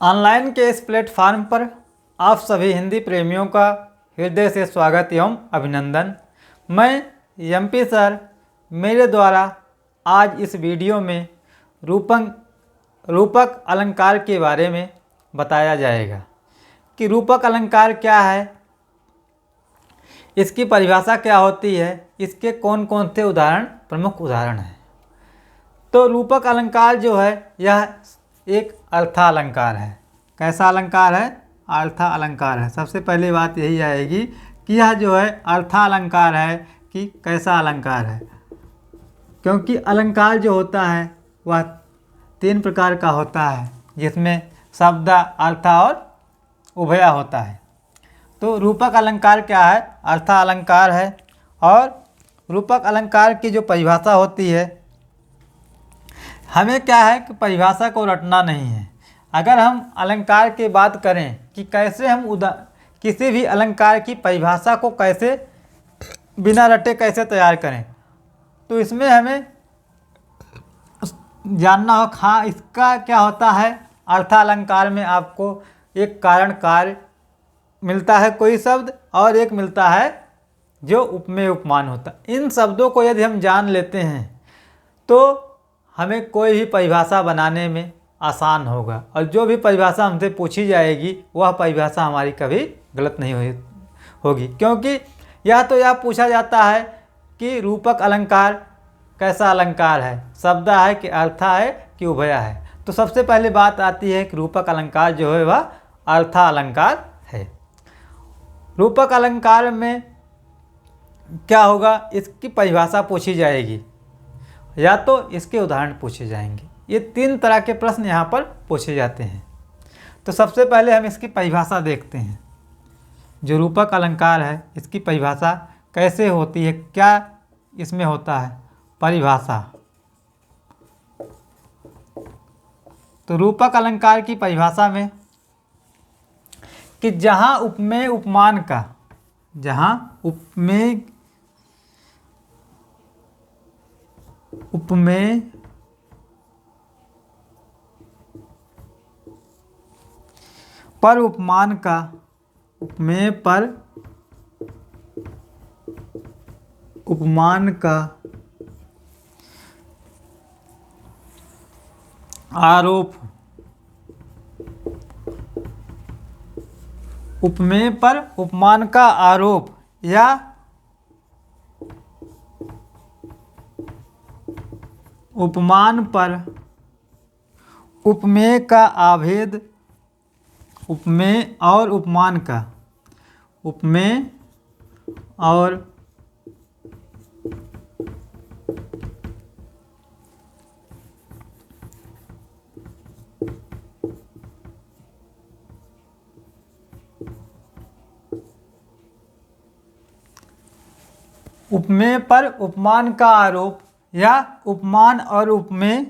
Online के इस platform पर आप सभी हिंदी प्रेमियों का हृदय से स्वागत एवं अभिनंदन। मैं एमपी सर, मेरे द्वारा आज इस वीडियो में रूपक अलंकार के बारे में बताया जाएगा कि रूपक अलंकार क्या है, इसकी परिभाषा क्या होती है, इसके कौन कौन से उदाहरण प्रमुख उदाहरण हैं। तो रूपक अलंकार जो है यह एक अर्थालंकार है। कैसा अलंकार है? अर्थालंकार है। सबसे पहली बात यही आएगी कि यह जो है अर्थालंकार है कि कैसा अलंकार है, क्योंकि अलंकार जो होता है वह 3 प्रकार का होता है, जिसमें शब्द, अर्थ और उभय होता है। तो रूपक अलंकार क्या है? अर्थालंकार है। और रूपक अलंकार की जो परिभाषा होती है, हमें क्या है कि परिभाषा को रटना नहीं है। अगर हम अलंकार की बात करें कि कैसे हम किसी भी अलंकार की परिभाषा को कैसे बिना रटे कैसे तैयार करें, तो इसमें हमें जानना हो हाँ इसका क्या होता है। अर्थालंकार में आपको एक कारण कार्य मिलता है कोई शब्द, और एक मिलता है जो उपमेय उपमान होता है। इन शब्दों को यदि हम जान लेते हैं तो हमें कोई भी परिभाषा बनाने में आसान होगा, और जो भी परिभाषा हमसे पूछी जाएगी वह परिभाषा हमारी कभी गलत नहीं होगी, क्योंकि यह पूछा जाता है कि रूपक अलंकार कैसा अलंकार है, शब्द है कि अर्थ है कि उभय है। तो सबसे पहले बात आती है कि रूपक अलंकार जो है वह अर्थालंकार है। रूपक अलंकार में क्या होगा, इसकी परिभाषा पूछी जाएगी या तो इसके उदाहरण पूछे जाएंगे। ये 3 तरह के प्रश्न यहाँ पर पूछे जाते हैं। तो सबसे पहले हम इसकी परिभाषा देखते हैं। जो रूपक अलंकार है इसकी परिभाषा कैसे होती है, क्या इसमें होता है परिभाषा। तो रूपक अलंकार की परिभाषा में कि जहाँ उपमेय उपमान का उपमेय पर उपमान का उपमेय पर उपमान का आरोप, उपमेय पर उपमान का आरोप या उपमान पर उपमेय का आभेद, उपमेय और उपमान का, उपमेय और उपमेय पर उपमान का आरोप या उपमान और उपमेय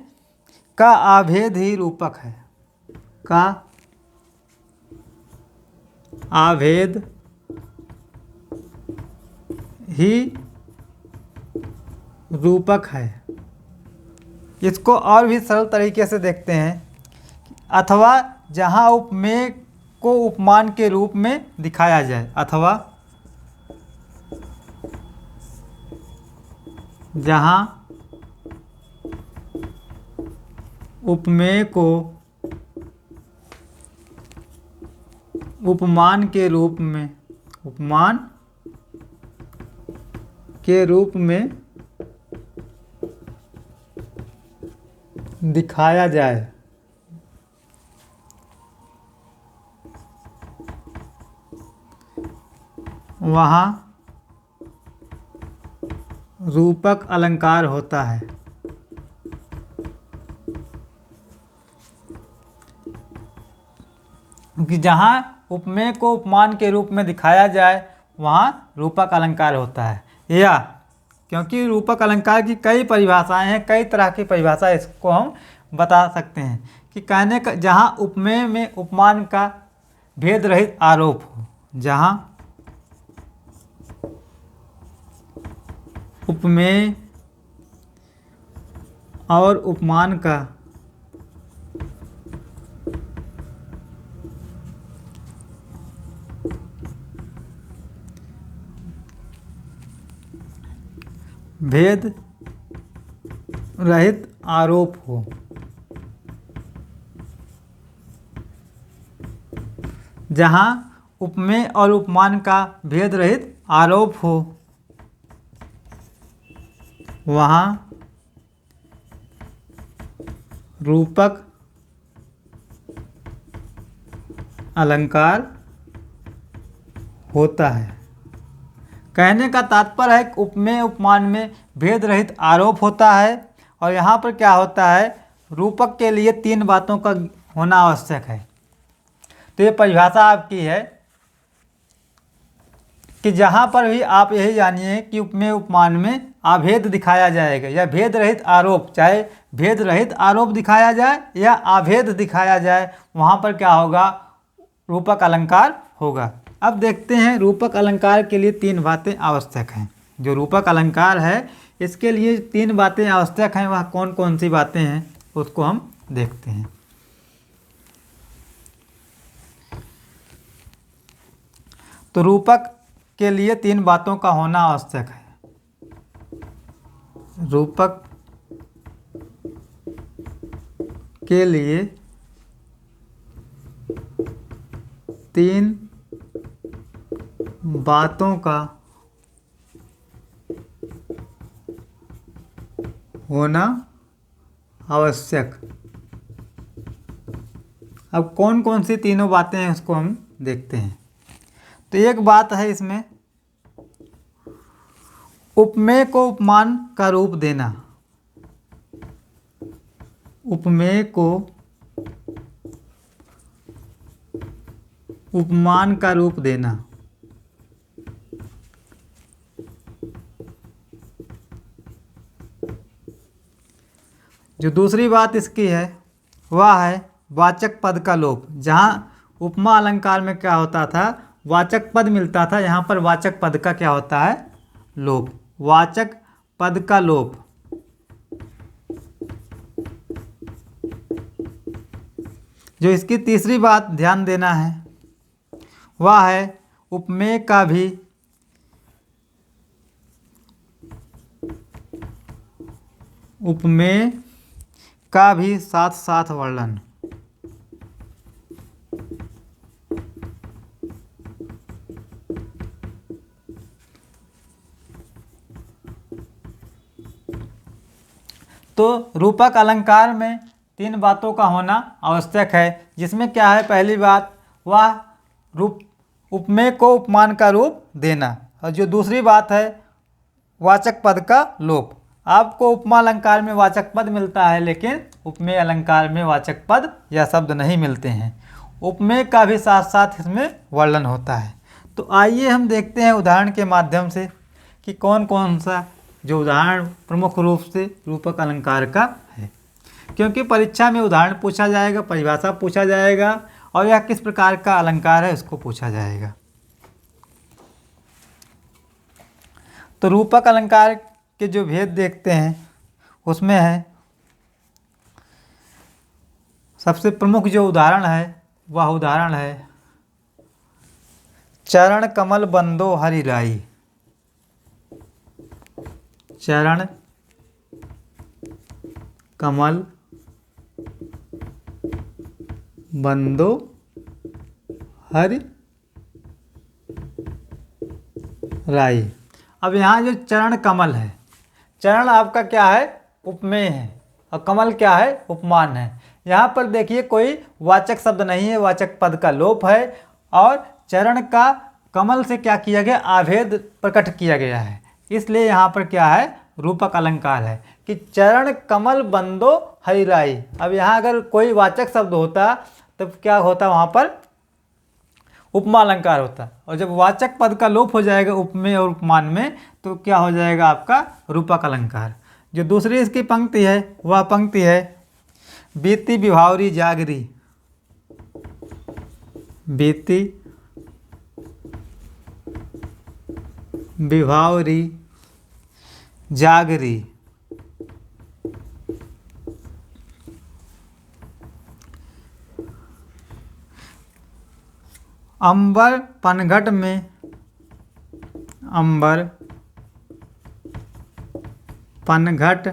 का आभेद ही रूपक है, का आभेद ही रूपक है। इसको और भी सरल तरीके से देखते हैं। अथवा जहाँ उपमेय को उपमान के रूप में दिखाया जाए, अथवा जहाँ उपमेय को उपमान के रूप में दिखाया जाए, वहाँ रूपक अलंकार होता है। कि जहाँ उपमेय को उपमान के रूप में दिखाया जाए वहाँ रूपक अलंकार होता है। या क्योंकि रूपक अलंकार की कई परिभाषाएं हैं, कई तरह की परिभाषा इसको हम बता सकते हैं कि कहने का जहाँ उपमेय में उपमान का भेद रहित आरोप हो, जहाँ उपमेय और उपमान का भेद रहित आरोप हो। जहाँ उपमेय और उपमान का भेद रहित आरोप हो वहाँ रूपक अलंकार होता है। कहने का तात्पर्य है कि उपमेय उपमान में भेद रहित आरोप होता है और यहाँ पर क्या होता है, रूपक के लिए 3 बातों का होना आवश्यक है। तो ये परिभाषा आपकी है कि जहाँ पर भी आप यही जानिए कि उपमेय उपमान में अभेद दिखाया जाएगा या भेद रहित आरोप, चाहे भेद रहित आरोप दिखाया जाए या अभेद दिखाया जाए, वहाँ पर क्या होगा, रूपक अलंकार होगा। अब देखते हैं रूपक अलंकार के लिए 3 बातें आवश्यक हैं। जो रूपक अलंकार है इसके लिए 3 बातें आवश्यक हैं, वह कौन कौन सी बातें हैं उसको हम देखते हैं। तो रूपक के लिए 3 बातों का होना आवश्यक है। रूपक के लिए 3 बातों का होना आवश्यक। अब कौन कौन सी तीनों बातें हैं उसको हम देखते हैं। तो एक बात है इसमें, उपमेय को उपमान का रूप देना। उपमेय को उपमान का रूप देना। जो दूसरी बात इसकी है वह है वाचक पद का लोप। जहाँ उपमा अलंकार में क्या होता था, वाचक पद मिलता था, यहाँ पर वाचक पद का क्या होता है, लोप। वाचक पद का लोप। जो इसकी तीसरी बात ध्यान देना है वह है उपमेय का भी साथ साथ वर्णन। तो रूपक अलंकार में 3 बातों का होना आवश्यक है, जिसमें क्या है, पहली बात वह उपमेय को उपमान का रूप देना, और जो दूसरी बात है वाचक पद का लोप। आपको उपमा अलंकार में वाचक पद मिलता है लेकिन उपमेय अलंकार में वाचक पद या शब्द नहीं मिलते हैं। उपमेय का भी साथ साथ इसमें वर्णन होता है। तो आइए हम देखते हैं उदाहरण के माध्यम से कि कौन कौन सा जो उदाहरण प्रमुख रूप से रूपक अलंकार का है, क्योंकि परीक्षा में उदाहरण पूछा जाएगा, परिभाषा पूछा जाएगा और यह किस प्रकार का अलंकार है उसको पूछा जाएगा। तो रूपक अलंकार के जो भेद देखते हैं उसमें है, सबसे प्रमुख जो उदाहरण है वह उदाहरण है चरण कमल बंदो हरि राई। चरण कमल बंदो हरि राई। अब यहाँ जो चरण कमल है, चरण आपका क्या है, उपमेय है, और कमल क्या है, उपमान है। यहाँ पर देखिए कोई वाचक शब्द नहीं है, वाचक पद का लोप है, और चरण का कमल से क्या किया गया, आभेद प्रकट किया गया है। इसलिए यहाँ पर क्या है, रूपक अलंकार है कि चरण कमल बंदो हरि राई। अब यहाँ अगर कोई वाचक शब्द होता तब क्या होता, वहाँ पर उपमा अलंकार होता, और जब वाचक पद का लोप हो जाएगा उपमेय और उपमान में तो क्या हो जाएगा आपका रूपक अलंकार। जो दूसरी इसकी पंक्ति है वह पंक्ति है बीती विभावरी जागरी। बीती विभावरी जागरी। अंबर पनघट में, अंबर पनघट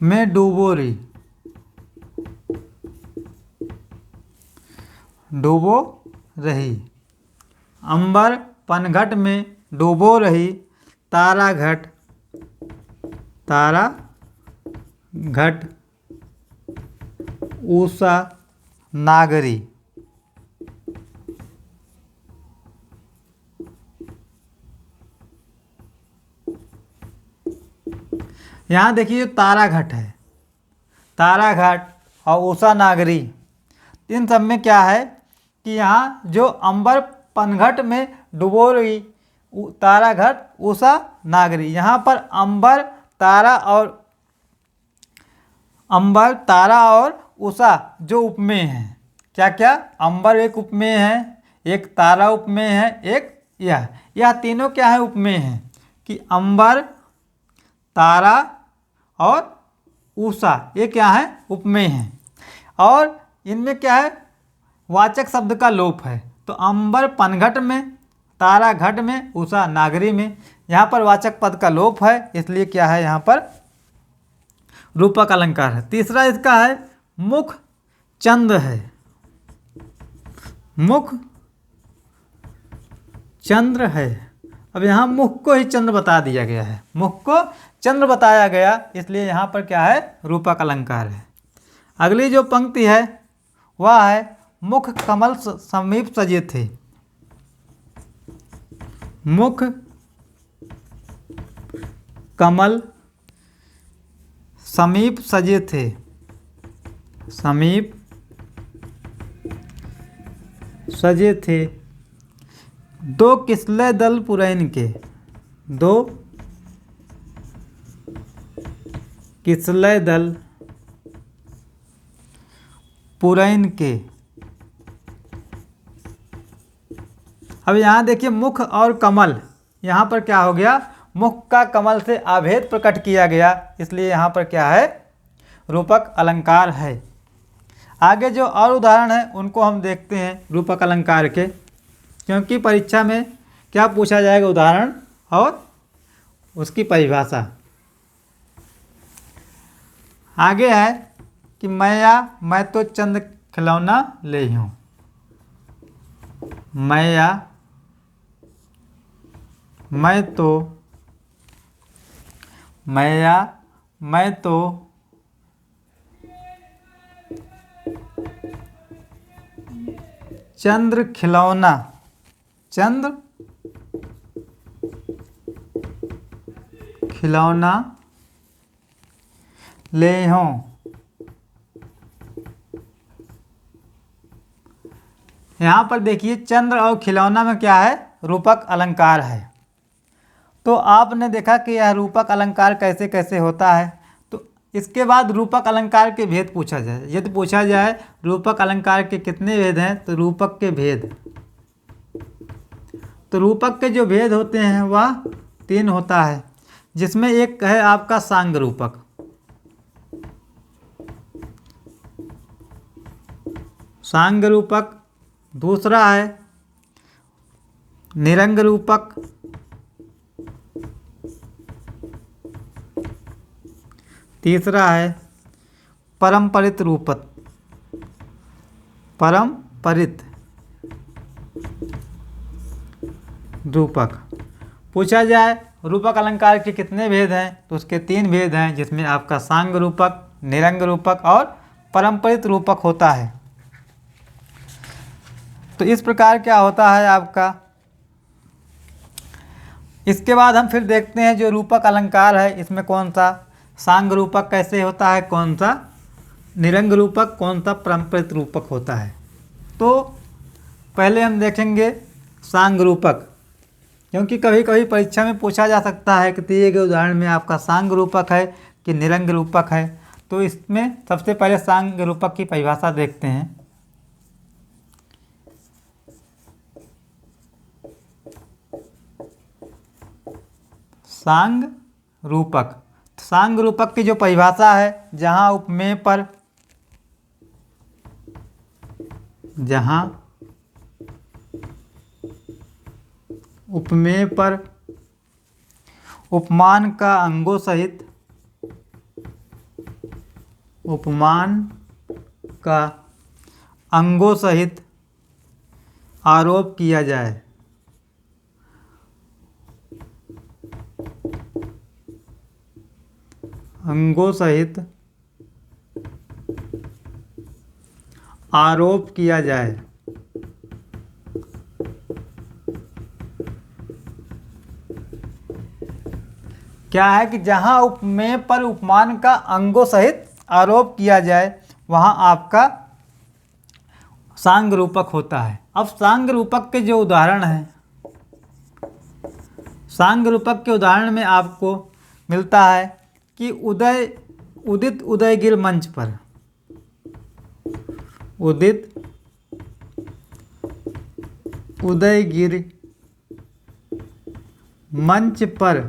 में डूबो रही। अंबर पनघट में डूबो रही, तारा घट उषा नागरी। यहाँ देखिए तारा घट है, तारा घट और उषा नागरी, इन सब में क्या है कि यहाँ जो अंबर पनघट में डुबो रही तारा घट उषा नागरी, यहाँ पर अंबर तारा और उषा जो उपमेय हैं, क्या क्या, अंबर एक उपमेय है, एक तारा उपमेय है, एक यह तीनों क्या है, उपमेय हैं कि अंबर, तारा और उषा, ये क्या है, उपमेय हैं। और इनमें क्या है, वाचक शब्द का लोप है। तो अंबर पनघट में, तारा घट में, उषा नागरी में, यहाँ पर वाचक पद का लोप है, इसलिए क्या है, यहाँ पर रूपक अलंकार है। तीसरा इसका है मुख चंद है, मुख चंद्र है। अब यहाँ मुख को ही चंद्र बता दिया गया है, मुख को चंद्र बताया गया, इसलिए यहाँ पर क्या है, रूपक अलंकार है। अगली जो पंक्ति है वह है मुख कमल समीप सजे थे। मुख कमल समीप सजे थे, समीप सजे थे, दो किसलय दल पुरैन के, दो किसलय दल पुरैन के। अब यहाँ देखिए मुख और कमल, यहाँ पर क्या हो गया, मुख का कमल से अभेद प्रकट किया गया, इसलिए यहाँ पर क्या है, रूपक अलंकार है। आगे जो और उदाहरण है उनको हम देखते हैं रूपक अलंकार के, क्योंकि परीक्षा में क्या पूछा जाएगा, उदाहरण और उसकी परिभाषा। आगे है कि मैं तो चंद खिलौना ले हूँ, मैं तो चंद्र खिलौना ले हूँ। यहाँ पर देखिए चंद्र और खिलौना में क्या है, रूपक अलंकार है। तो आपने देखा कि यह रूपक अलंकार कैसे कैसे होता है। तो इसके बाद रूपक अलंकार के भेद पूछा जाए। यदि पूछा जाए रूपक अलंकार के कितने भेद हैं, तो रूपक के भेद, तो रूपक के जो भेद होते हैं वह 3 होता है, जिसमें एक है आपका सांग रूपक, सांग रूपक, दूसरा है निरंग रूपक, तीसरा है परम्परित रूपक। पूछा जाए रूपक अलंकार के कितने भेद हैं, तो उसके 3 भेद हैं, जिसमें आपका सांग रूपक, निरंग रूपक और परम्परित रूपक होता है। तो इस प्रकार क्या होता है आपका। इसके बाद हम फिर देखते हैं जो रूपक अलंकार है, इसमें कौन सा सांग रूपक कैसे होता है, कौन सा निरंग रूपक, कौन सा परम्परित रूपक होता है। तो पहले हम देखेंगे सांग रूपक, क्योंकि कभी कभी परीक्षा में पूछा जा सकता है कि दिए गए उदाहरण में आपका सांग रूपक है कि निरंग रूपक है। तो इसमें सबसे पहले सांग रूपक की परिभाषा देखते हैं। सांग रूपक की जो परिभाषा है, जहाँ उपमेय पर, उपमेय पर उपमान का अंगों सहित उपमान का अंगों सहित आरोप किया जाए। अंगों सहित आरोप किया जाए। क्या है कि जहां उपमेय पर उपमान का अंगों सहित आरोप किया जाए वहां आपका सांग रूपक होता है। अब सांग रूपक के जो उदाहरण हैं, सांग रूपक के उदाहरण में आपको मिलता है कि उदित उदयगिर मंच पर, उदित उदयगिर मंच पर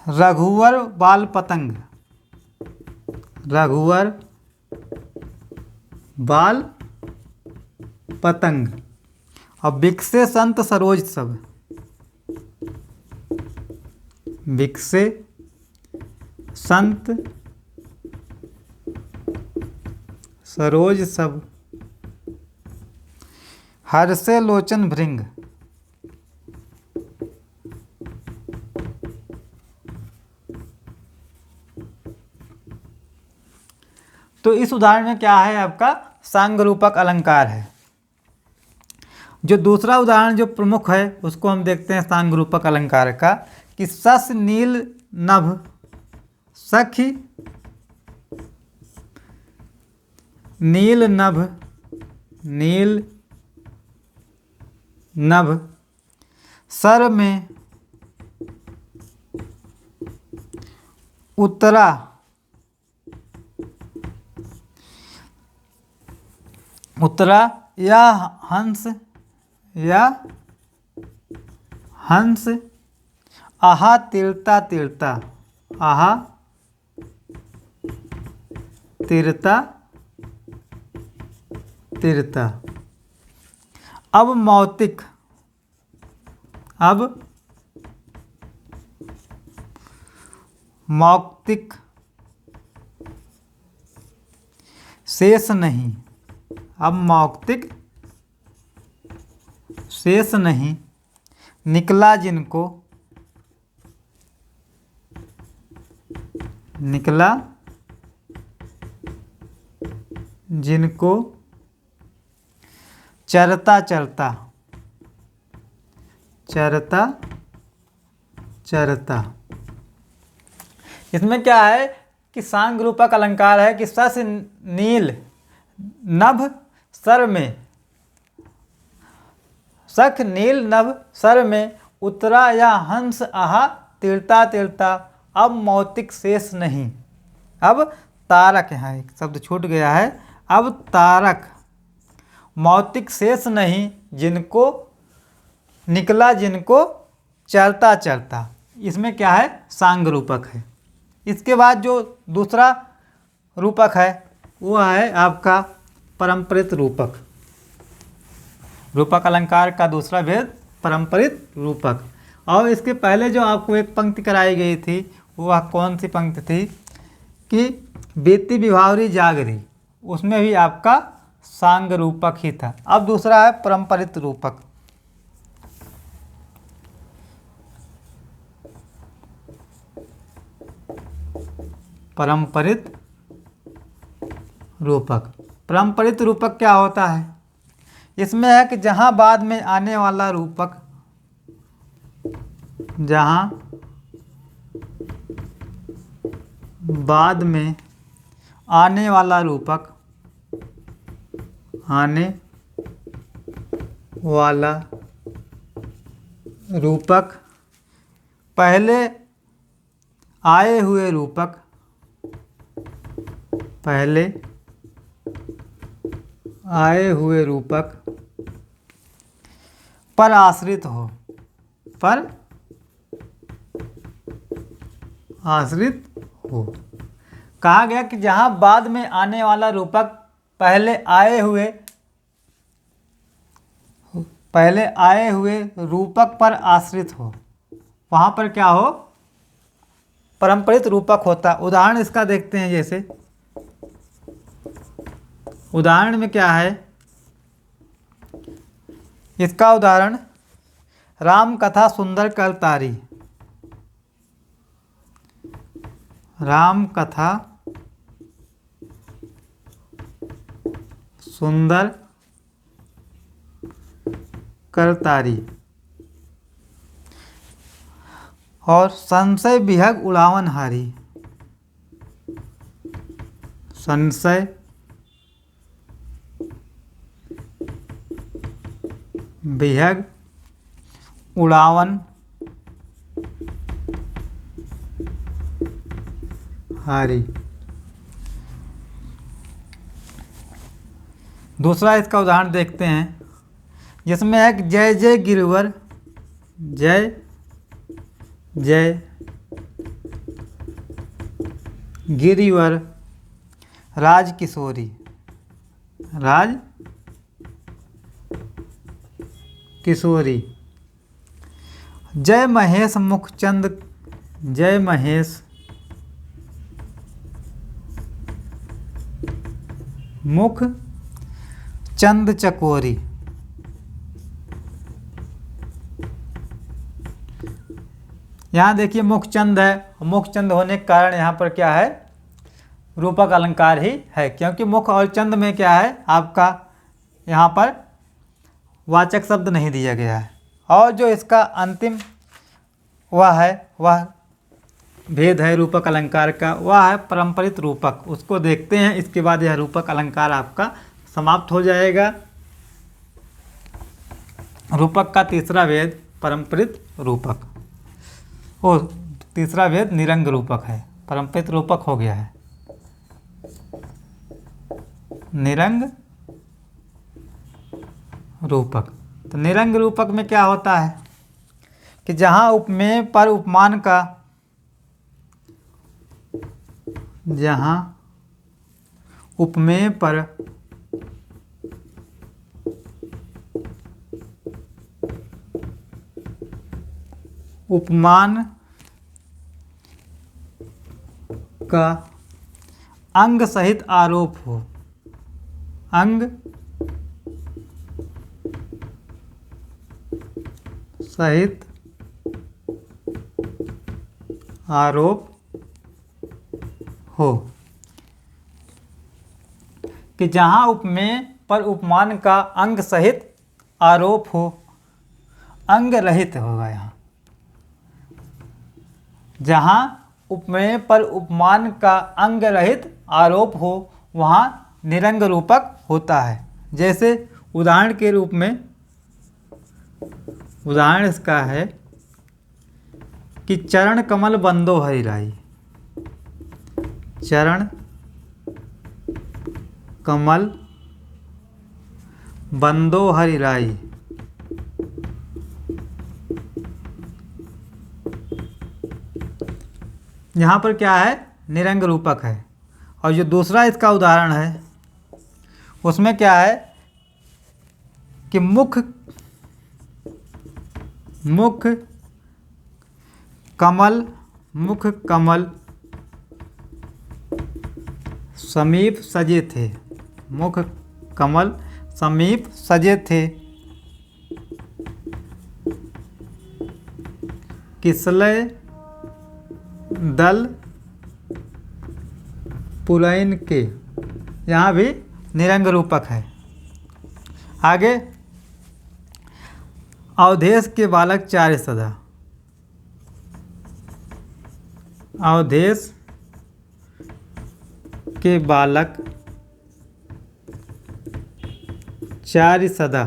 रघुवर बाल पतंग, रघुवर बाल पतंग। अब बिकसे संत सरोज सब, बिकसे संत सरोज सब, हर्षे लोचन भृंग। तो इस उदाहरण में क्या है, आपका सांग रूपक अलंकार है। जो दूसरा उदाहरण जो प्रमुख है उसको हम देखते हैं सांग रूपक अलंकार का, कि सस नील नभ सखी, नील नभ, नील नभ सर में उतरा, उतरा या हंस, या हंस आहा तिरता तिरता, आहा तिरता तिरता। अब मौतिक, अब मौक्तिक शेष नहीं, अब मौक्तिक शेष नहीं, निकला जिनको, निकला जिनको चरता चरता, चरता चरता। इसमें क्या है कि सांग रूपक अलंकार है कि सस नील नभ सर में, सख नील नभ सर में उतरा या हंस आहा तिरता तिरता, अब मौतिक शेष नहीं। अब तारक, यहाँ एक शब्द छूट गया है, अब तारक मौतिक शेष नहीं, जिनको निकला जिनको चलता चलता। इसमें क्या है, सांग रूपक है। इसके बाद जो दूसरा रूपक है वो है आपका परंपरित रूपक। रूपक अलंकार का दूसरा भेद परंपरित रूपक। और इसके पहले जो आपको एक पंक्ति कराई गई थी वह कौन सी पंक्ति थी कि बेती विभावरी जागरी, उसमें भी आपका सांग रूपक ही था। अब दूसरा है परंपरित रूपक। परंपरित रूपक, परंपरित रूपक क्या होता है, इसमें है कि जहां बाद में आने वाला रूपक, जहां बाद में आने वाला रूपक, आने वाला रूपक पहले आए हुए रूपक, पहले आए हुए रूपक पर आश्रित हो, पर आश्रित हो। कहा गया कि जहां बाद में आने वाला रूपक पहले आए हुए पहले आए हुए रूपक पर आश्रित हो, वहाँ पर क्या हो, परंपरित रूपक होता। उदाहरण इसका देखते हैं, जैसे उदाहरण में क्या है, इसका उदाहरण राम कथा सुंदर कर तारी। राम कथा सुंदर कर तारी और संशय विहग उड़ावन हारी। संशय विहग उड़ावन हारी। दूसरा इसका उदाहरण देखते हैं, जिसमें है जय जय गिरवर, जय जय गिरिवर राज किशोरी। राज किशोरी। जय महेश मुखचंद, जय महेश मुख चंद चकोरी। यहाँ देखिए मुखचंद है, मुखचंद होने के कारण यहाँ पर क्या है, रूपक अलंकार ही है, क्योंकि मुख और चंद में क्या है आपका, यहाँ पर वाचक शब्द नहीं दिया गया है। और जो इसका अंतिम वह है, वह भेद है रूपक अलंकार का, वह है परंपरित रूपक। उसको देखते हैं, इसके बाद यह रूपक अलंकार आपका समाप्त हो जाएगा। रूपक का तीसरा भेद परंपरित रूपक, और तीसरा भेद निरंग रूपक है। परंपरित रूपक हो गया है, निरंग रूपक। तो निरंग रूपक में क्या होता है कि जहाँ उपमेय पर उपमान का, जहाँ उपमेय पर उपमान का अंग सहित आरोप हो, अंग सहित आरोप हो, कि जहाँ उपमेय पर उपमान का अंग सहित आरोप हो, अंग रहित होगा। यहाँ जहाँ उपमेय पर उपमान का अंग रहित आरोप हो, वहाँ निरंग रूपक होता है। जैसे उदाहरण के रूप में, उदाहरण इसका है कि चरण कमल बंदो हरिराई। चरण कमल बंदो हरिराई। यहाँ पर क्या है, निरंग रूपक है। और जो दूसरा इसका उदाहरण है, उसमें क्या है कि मुख कमल, मुख कमल समीप सजे थे। मुख कमल समीप सजे थे, किसलय दल पुलैन के। यहाँ भी निरंग रूपक है। आगे, अवधेश के बालक चार्य सदा। अवधेश के बालक चार्य सदा।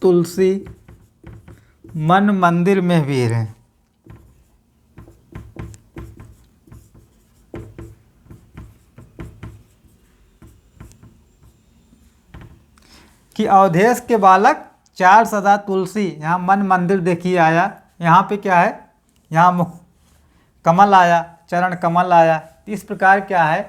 तुलसी मन मंदिर में वीर हैं। कि अवधेश के बालक चार सदा तुलसी, यहाँ मन मंदिर देखिए आया, यहाँ पे क्या है, यहाँ मुख कमल आया, चरण कमल आया। इस प्रकार क्या है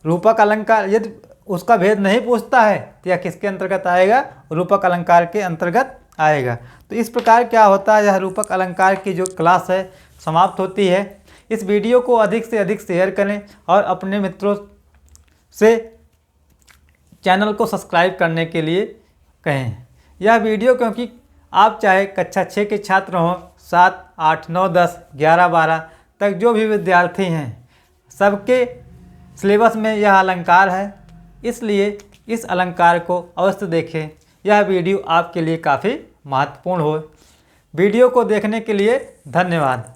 रूपक अलंकार यदि उसका भेद नहीं पूछता है तो यह किसके अंतर्गत आएगा, रूपक अलंकार के अंतर्गत आएगा। तो इस प्रकार क्या होता है, यह रूपक अलंकार की जो क्लास है समाप्त होती है। इस वीडियो को अधिक से अधिक शेयर करें और अपने मित्रों से चैनल को सब्सक्राइब करने के लिए कहें। यह वीडियो क्योंकि आप चाहे कक्षा 6 के छात्र हों, 7, 8, 9, 10, 11, 12 तक जो भी विद्यार्थी हैं सबके सिलेबस में यह अलंकार है, इसलिए इस अलंकार को अवश्य देखें। यह वीडियो आपके लिए काफ़ी महत्वपूर्ण हो। वीडियो को देखने के लिए धन्यवाद।